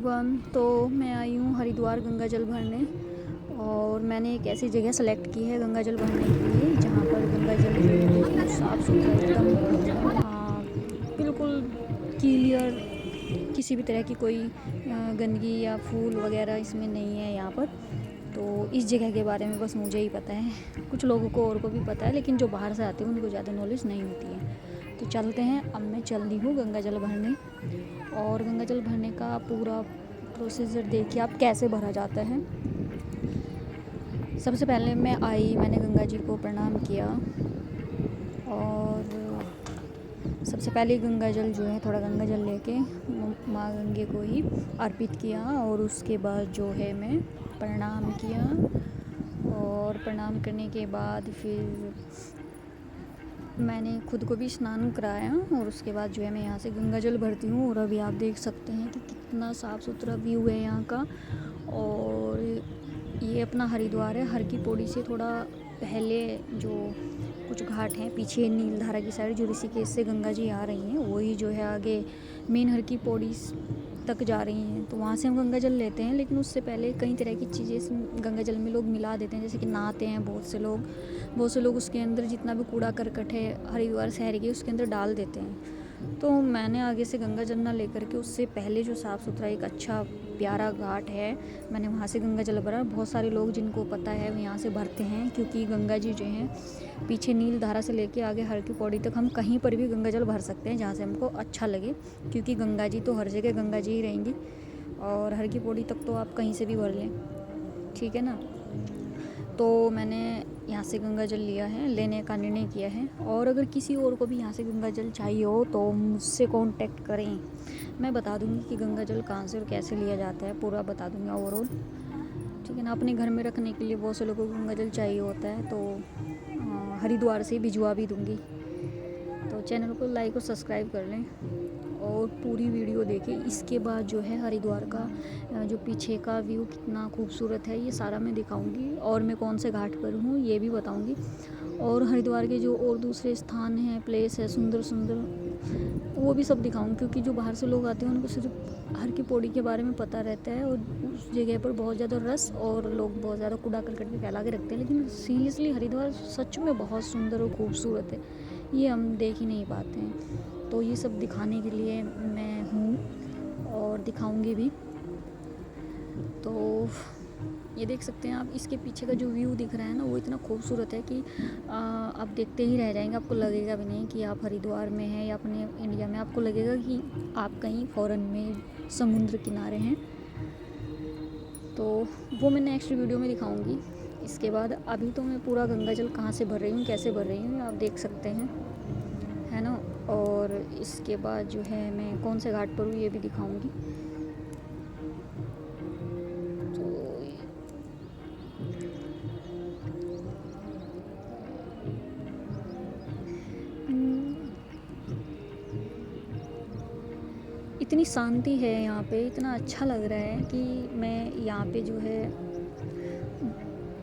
Everyone, तो मैं आई हूँ हरिद्वार गंगा जल भरने। और मैंने एक ऐसी जगह सेलेक्ट की है गंगा जल भरने के लिए जहाँ पर गंगा जल जो है बिल्कुल साफ़ सुथरा एकदम बिल्कुल क्लियर, किसी भी तरह की कोई गंदगी या फूल वगैरह इसमें नहीं है यहाँ पर। तो इस जगह के बारे में बस मुझे ही पता है, कुछ लोगों को और को भी पता है, लेकिन जो बाहर से आते हैं उनको ज़्यादा नॉलेज नहीं होती है। तो चलते हैं, अब मैं चल रही हूँ गंगा जल भरने। और गंगा जल भरने का पूरा प्रोसीजर देखिए आप कैसे भरा जाता है। सबसे पहले मैंने गंगा जी को प्रणाम किया और सबसे पहले गंगा जल जो है थोड़ा गंगा जल लेके माँ गंगे को ही अर्पित किया। और उसके बाद जो है मैं प्रणाम किया और प्रणाम करने के बाद फिर मैंने खुद को भी स्नान कराया और उसके बाद जो है मैं यहाँ से गंगा जल भरती हूँ। और अभी आप देख सकते हैं कि कितना साफ़ सुथरा व्यू है यहाँ का। और ये अपना हरिद्वार है, हर की पौड़ी से थोड़ा पहले जो कुछ घाट हैं पीछे नीलधारा की साइड जो ऋषिकेश से गंगा जी आ रही हैं, वही जो है आगे मेन हर की पौड़ी तक जा रही हैं। तो वहाँ से हम गंगा जल लेते हैं, लेकिन उससे पहले कई तरह की चीज़ें गंगा जल में लोग मिला देते हैं, जैसे कि नहाते हैं बहुत से लोग उसके अंदर जितना भी कूड़ा करकट है हरिद्वार शहर के उसके अंदर डाल देते हैं। तो मैंने आगे से गंगा जल ना लेकर के उससे पहले जो साफ़ सुथरा एक अच्छा प्यारा घाट है, मैंने वहाँ से गंगा जल भरा। बहुत सारे लोग जिनको पता है वो यहाँ से भरते हैं, क्योंकि गंगा जी जो हैं पीछे नील धारा से लेके आगे हर की पौड़ी तक हम कहीं पर भी गंगा जल भर सकते हैं जहाँ से हमको अच्छा लगे, क्योंकि गंगा जी तो हर जगह गंगा जी ही रहेंगी। और हर की पौड़ी तक तो आप कहीं से भी भर लें, ठीक है ना। तो मैंने यहाँ से गंगा जल लिया है, लेने का निर्णय किया है। और अगर किसी और को भी यहाँ से गंगा जल चाहिए हो तो मुझसे कांटेक्ट करें, मैं बता दूँगी कि गंगा जल कहाँ से और कैसे लिया जाता है, पूरा बता दूँगी ओवरऑल, ठीक है ना। अपने घर में रखने के लिए बहुत से लोगों को गंगा जल चाहिए होता है, तो हरिद्वार से भिजवा भी दूँगी। तो चैनल को लाइक और सब्सक्राइब कर लें और पूरी वीडियो देखें। इसके बाद जो है हरिद्वार का जो पीछे का व्यू कितना खूबसूरत है ये सारा मैं दिखाऊंगी, और मैं कौन से घाट पर हूँ ये भी बताऊंगी। और हरिद्वार के जो और दूसरे स्थान हैं, प्लेस है सुंदर सुंदर, वो भी सब दिखाऊंगी, क्योंकि जो बाहर से लोग आते हैं उनको सिर्फ हर की पौड़ी के बारे में पता रहता है और उस जगह पर बहुत ज़्यादा रस और लोग बहुत ज़्यादा कूड़ा करकट भी फैला के रखते हैं। लेकिन सीरियसली हरिद्वार सच में बहुत सुंदर और खूबसूरत है, ये हम देख ही नहीं पाते हैं। तो ये सब दिखाने के लिए मैं हूँ और दिखाऊंगी भी। तो ये देख सकते हैं आप, इसके पीछे का जो व्यू दिख रहा है ना वो इतना खूबसूरत है कि आप देखते ही रह जाएंगे, आपको लगेगा भी नहीं कि आप हरिद्वार में हैं या अपने इंडिया में, आपको लगेगा कि आप कहीं फ़ॉरेन में समुद्र किनारे हैं। तो वो मैं नेक्स्ट वीडियो में दिखाऊंगी। इसके बाद अभी तो मैं पूरा गंगा जल कहाँ से भर रही हूँ, कैसे भर रही हूँ आप देख सकते हैं, है ना। और इसके बाद जो है मैं कौन से घाट पर हूँ ये भी दिखाऊंगी। तो इतनी शांति है यहाँ पे, इतना अच्छा लग रहा है कि मैं यहाँ पे जो है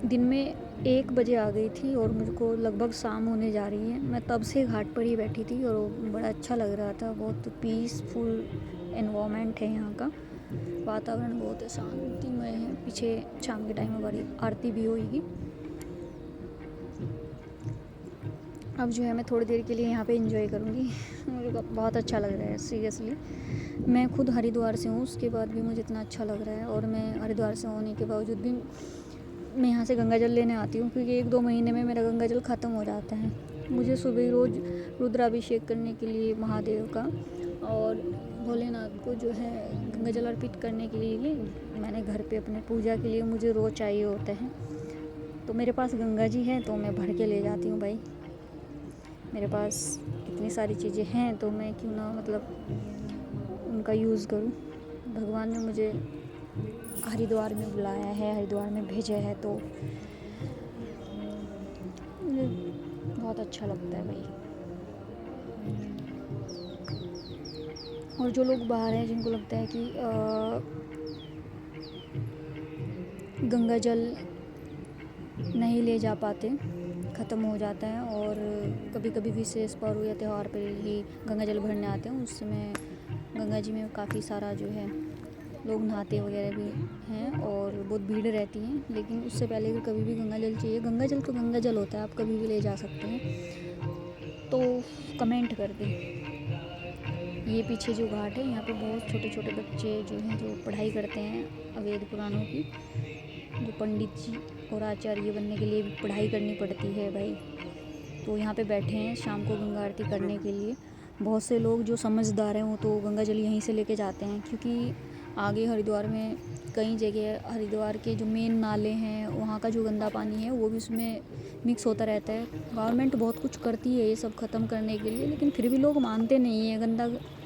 दिन में 1 बजे आ गई थी और मुझको लगभग शाम होने जा रही है। मैं तब से घाट पर ही बैठी थी और बड़ा अच्छा लग रहा था, बहुत पीसफुल एनवायरनमेंट है यहाँ का, वातावरण बहुत शांतिमय है। पीछे शाम के टाइम हमारी आरती भी होगी। अब जो है मैं थोड़ी देर के लिए यहाँ पे एंजॉय करूँगी। मुझे बहुत अच्छा लग रहा है सीरियसली। मैं खुद हरिद्वार से हूँ, उसके बाद भी मुझे इतना अच्छा लग रहा है। और मैं हरिद्वार से होने के बावजूद भी मैं यहाँ से गंगा जल लेने आती हूँ, क्योंकि 1-2 महीने में मेरा गंगा जल ख़त्म हो जाता है। मुझे सुबह रोज़ रुद्राभिषेक करने के लिए महादेव का और भोलेनाथ को जो है गंगा जल अर्पित करने के लिए मैंने घर पे अपने पूजा के लिए मुझे रोज़ चाहिए होता है। तो मेरे पास गंगा जी है तो मैं भर के ले जाती हूँ भाई। मेरे पास इतनी सारी चीज़ें हैं तो मैं क्यों ना मतलब उनका यूज़ करूँ। भगवान ने मुझे हरिद्वार में बुलाया है, हरिद्वार में भेजा है, तो मुझे बहुत अच्छा लगता है भाई। और जो लोग बाहर हैं जिनको लगता है कि गंगा जल नहीं ले जा पाते, ख़त्म हो जाता है, और कभी कभी विशेष पर्व या त्यौहार पर ही गंगा जल भरने आते हैं, उस समय गंगा जी में काफ़ी सारा जो है लोग नहाते वगैरह भी हैं और बहुत भीड़ रहती है। लेकिन उससे पहले अगर कभी भी गंगा जल चाहिए, गंगा जल तो गंगा जल होता है, आप कभी भी ले जा सकते हैं। तो कमेंट कर दें। ये पीछे जो घाट है, यहाँ पे बहुत छोटे छोटे बच्चे जो हैं जो पढ़ाई करते हैं वेद पुराणों की, जो पंडित जी और आचार्य बनने के लिए भी पढ़ाई करनी पड़ती है भाई। तो यहाँ पे बैठे हैं शाम को गंगा आरती करने के लिए। बहुत से लोग जो समझदार हैं वो तो गंगा जल यहीं से लेके जाते हैं, क्योंकि आगे हरिद्वार में कई जगह हरिद्वार के जो मेन नाले हैं वहाँ का जो गंदा पानी है वो भी उसमें मिक्स होता रहता है। गवर्नमेंट बहुत कुछ करती है ये सब ख़त्म करने के लिए, लेकिन फिर भी लोग मानते नहीं हैं,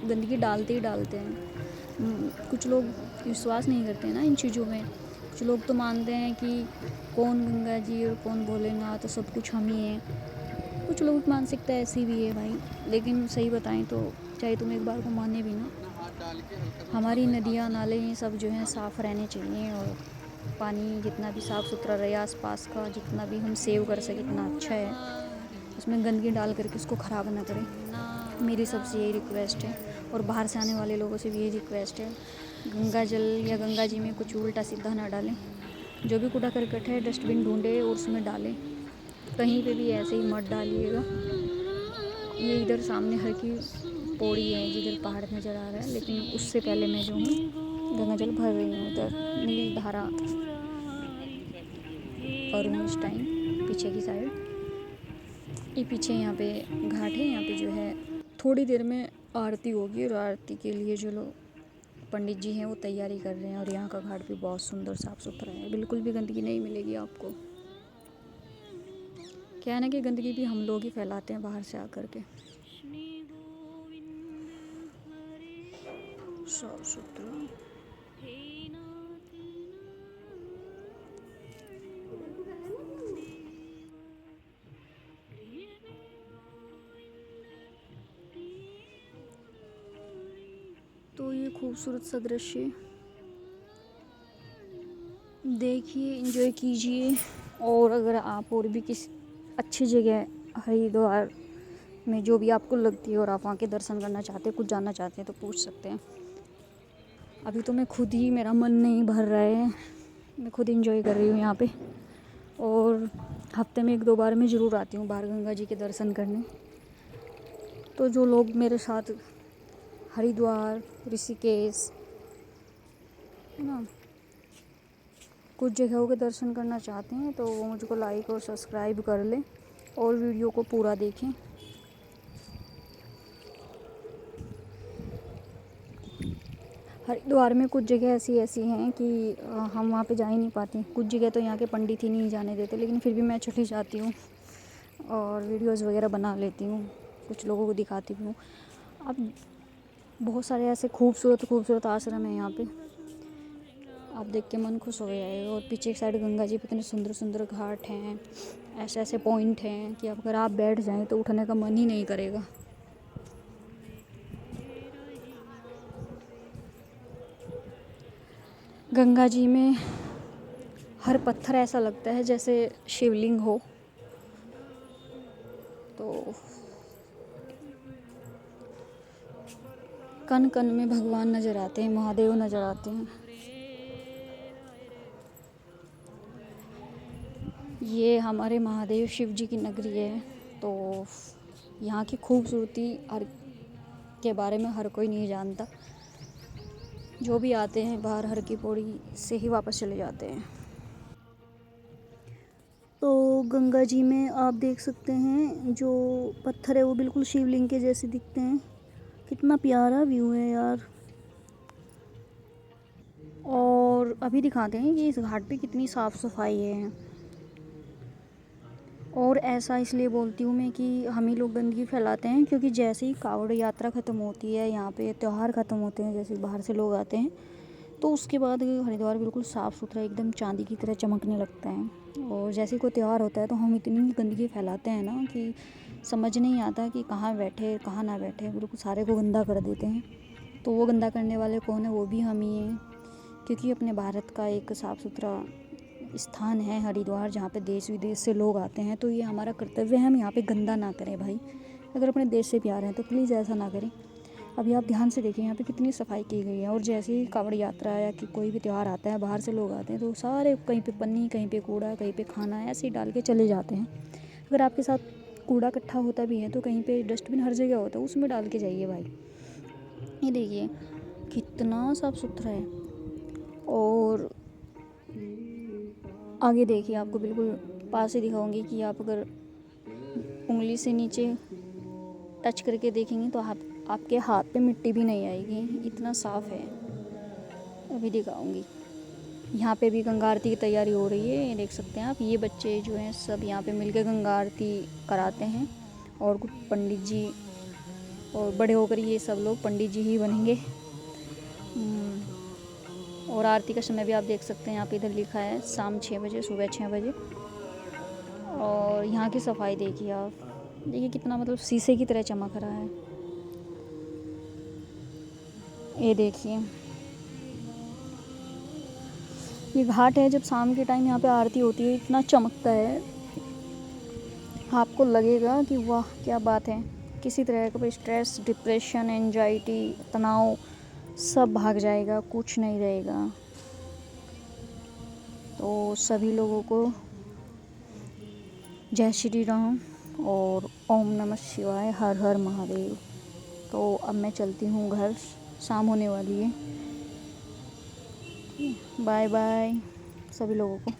गंदगी डालते ही डालते हैं। कुछ लोग विश्वास नहीं करते हैं ना इन चीज़ों में। कुछ लोग तो मानते हैं कि कौन गंगा जी और कौन भोलेनाथ, तो सब कुछ हम ही हैं। कुछ लोगों की मानसिकता ऐसी भी है भाई। लेकिन सही बताएं तो चाहे तुम एक बार को माने भी ना, हमारी नदियाँ नाले ये सब जो हैं साफ़ रहने चाहिए, और पानी जितना भी साफ़ सुथरा रहे, आसपास का जितना भी हम सेव कर सकें इतना अच्छा है। उसमें गंदगी डाल करके उसको ख़राब ना करें, मेरी सबसे यही रिक्वेस्ट है। और बाहर से आने वाले लोगों से भी यही रिक्वेस्ट है, गंगा जल या गंगा जी में कुछ उल्टा सीधा ना डालें। जो भी कूड़ा करकट है डस्टबिन ढूंढे और उसमें डालें। कहीं पे भी ऐसे ही मत डालिएगा। ये इधर सामने हर की पौड़ी है जिधर पहाड़ नज़र आ रहा है, लेकिन उससे पहले मैं जो हूँ गंगा जल भर रही हूँ उधर नील धारा और हूँ इस टाइम पीछे की साइड। ये पीछे यहाँ पे घाट है, यहाँ पे जो है थोड़ी देर में आरती होगी, और आरती के लिए जो लोग पंडित जी हैं वो तैयारी कर रहे हैं। और यहाँ का घाट भी बहुत सुंदर साफ़ सुथरा है, बिल्कुल भी गंदगी नहीं मिलेगी आपको। क्या है ना कि गंदगी भी हम लोग ही फैलाते हैं बाहर से आकर के। साफ सुथरा तो ये खूबसूरत सा दृश्य देखिए, एंजॉय कीजिए। और अगर आप और भी किसी अच्छी जगह हरिद्वार में जो भी आपको लगती है और आप वहाँ के दर्शन करना चाहते हैं, कुछ जानना चाहते हैं, तो पूछ सकते हैं। अभी तो मैं खुद ही, मेरा मन नहीं भर रहा है, मैं खुद एंजॉय कर रही हूँ यहाँ पे। और हफ्ते में 1-2 बार मैं ज़रूर आती हूँ बाहर गंगा जी के दर्शन करने। तो जो लोग मेरे साथ हरिद्वार, ऋषिकेश, है ना, कुछ जगहों के दर्शन करना चाहते हैं तो वो मुझको लाइक और सब्सक्राइब कर लें और वीडियो को पूरा देखें। हरिद्वार में कुछ जगह ऐसी हैं कि हम वहाँ पे जा ही नहीं पाते। कुछ जगह तो यहाँ के पंडित ही नहीं जाने देते, लेकिन फिर भी मैं चली जाती हूँ और वीडियोस वगैरह बना लेती हूँ, कुछ लोगों को दिखाती भी हूँ। अब बहुत सारे ऐसे खूबसूरत आश्रम हैं यहाँ पे, आप देख के मन खुश हो जाएगा। और पीछे की साइड गंगा जी पे इतने सुंदर सुंदर घाट हैं, ऐसे ऐसे पॉइंट हैं कि अगर आप बैठ जाएं तो उठने का मन ही नहीं करेगा। गंगा जी में हर पत्थर ऐसा लगता है जैसे शिवलिंग हो। तो कण कण में भगवान नज़र आते हैं, महादेव नज़र आते हैं। ये हमारे महादेव शिव जी की नगरी है। तो यहाँ की खूबसूरती के बारे में हर कोई नहीं जानता। जो भी आते हैं बाहर हर की पौड़ी से ही वापस चले जाते हैं। तो गंगा जी में आप देख सकते हैं जो पत्थर है वो बिल्कुल शिवलिंग के जैसे दिखते हैं। कितना प्यारा व्यू है यार। और अभी दिखाते हैं कि इस घाट पे कितनी साफ़ सफाई है। और ऐसा इसलिए बोलती हूँ मैं कि हम ही लोग गंदगी फैलाते हैं, क्योंकि जैसे ही कावड़ यात्रा ख़त्म होती है, यहाँ पे त्यौहार ख़त्म होते हैं, जैसे बाहर से लोग आते हैं, तो उसके बाद हरिद्वार बिल्कुल साफ़ सुथरा एकदम चांदी की तरह चमकने लगता है। और जैसे कोई त्यौहार होता है तो हम इतनी गंदगी फैलाते हैं ना कि समझ नहीं आता कि कहाँ बैठे कहाँ ना बैठे, बिल्कुल सारे को गंदा कर देते हैं। तो वो गंदा करने वाले कौन है? वो भी हम ही हैं, क्योंकि अपने भारत का एक साफ़ सुथरा स्थान है हरिद्वार, जहाँ पे देश विदेश से लोग आते हैं। तो ये हमारा कर्तव्य है, हम यहाँ पे गंदा ना करें भाई। अगर अपने देश से प्यार है तो प्लीज़ ऐसा ना करें। अभी आप ध्यान से देखिए यहाँ पे कितनी सफाई की गई है। और जैसे ही कांवड़ यात्रा या कि कोई भी त्यौहार आता है, बाहर से लोग आते हैं तो सारे कहीं पे पन्नी, कहीं पे कूड़ा, कहीं पे खाना ऐसे ही डाल के चले जाते हैं। अगर आपके साथ कूड़ा इकट्ठा होता भी है तो कहीं पे डस्टबिन हर जगह होता है, उसमें डाल के जाइए भाई। ये देखिए कितना साफ सुथरा है। और आगे देखिए, आपको बिल्कुल पास से दिखाऊंगी कि आप अगर उंगली से नीचे टच करके देखेंगे तो आपके हाथ पे मिट्टी भी नहीं आएगी, इतना साफ़ है। अभी दिखाऊंगी। यहाँ पे भी गंगा आरती की तैयारी हो रही है, ये देख सकते हैं आप। ये बच्चे जो हैं सब यहाँ पे मिलकर गंगा आरती कराते हैं। और कुछ पंडित जी, और बड़े होकर ये सब लोग पंडित जी ही बनेंगे। और आरती का समय भी आप देख सकते हैं, यहाँ पे इधर लिखा है शाम 6 बजे, सुबह 6 बजे। और यहाँ की सफाई देखिए आप, देखिए कितना मतलब शीशे की तरह चमक रहा है। ये देखिए, ये घाट है, जब शाम के टाइम यहाँ पे आरती होती है इतना चमकता है, आपको लगेगा कि वाह क्या बात है। किसी तरह का स्ट्रेस, डिप्रेशन, एंजाइटी, तनाव सब भाग जाएगा, कुछ नहीं रहेगा। तो सभी लोगों को जय श्री राम और ओम नमः शिवाय, हर हर महादेव। तो अब मैं चलती हूँ घर, शाम होने वाली है। बाय बाय सभी लोगों को।